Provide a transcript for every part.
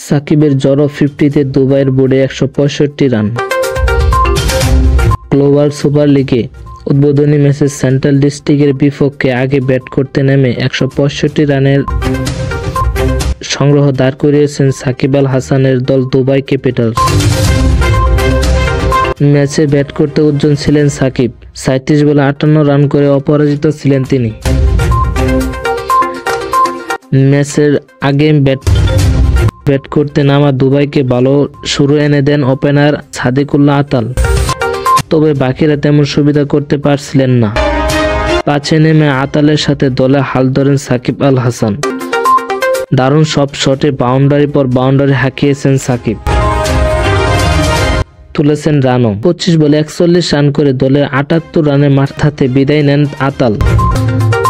সাকিবের জড়ো 50-তে দুবাইয়ের বোর্ডে 165 রান। গ্লোবাল সুপার লিগে উদ্বোধনী ম্যাচে সেন্ট্রাল ডিস্ট্রিক্টের বিপক্ষে আগে ব্যাট করতে নেমে 165 রানের সংগ্রহ দাঁড় করিয়েছেন সাকিব আল হাসানের দল দুবাই ক্যাপিটালস। ম্যাচে ব্যাট করতে উজ্জ্বল ছিলেন সাকিব। 37 বলে 58 রান করে অপরাজিত ছিলেন তিনি। ম্যাচের আগে ব্যাট করতে নামা দুবাইকে ভালো শুরু এনে দেন ওপেনার সাদিকুল্লাহ আতাল, তবে বাকিরা তেমন সুবিধা করতে পারছিলেন না। পাঁচে নেমে আতালের সাথে দলে হাল ধরেন সাকিব আল হাসান। দারুণ সব শটে বাউন্ডারি পর বাউন্ডারি হাঁকিয়েছেন সাকিব, তুলেছেন রানও। 25 বলে 41 রান করে দলের 78 রানের মাথাতে বিদায় নেন আতাল।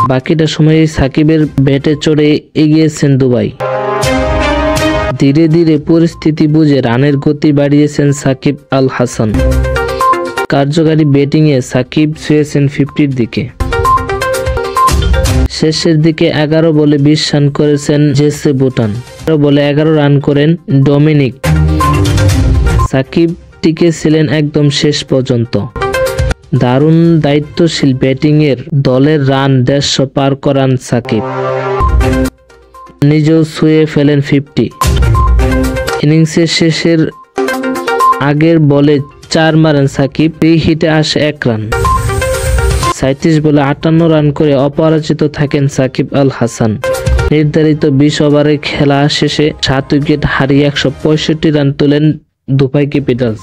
বাকিটা সময়ে সাকিবের ব্যাটে চড়ে এগিয়েছেন দুবাই। ধীরে ধীরে পরিস্থিতি বুঝে রানের গতি বাড়িয়েছেন সাকিব আল হাসান। কার্যকারী ব্যাটিংয়ে সাকিব ছুঁয়েছেন 50-র দিকে। শেষের দিকে 11 বলে 20 রান করেছেন জেসে বুটান। 11 বলে 11 রান করেন ডমিনিক। সাকিব টিকেছিলেন একদম শেষ পর্যন্ত। দারুণ দায়িত্বশীল ব্যাটিংয়ের দলের রান 150 পার করান সাকিব, নিজেও ছুঁয়ে ফেলেন 50। ইনিংসের শেষের আগের বলে 4 মারেন সাকিব। এই হিটে আসে 1 রান। 37 বলে 58 রান করে অপরাজিত থাকেন সাকিব আল হাসান। নির্ধারিত 20 ওভারে খেলা শেষে 7 উইকেট হারিয়ে 165 রান তোলেন দুবাই ক্যাপিটালস।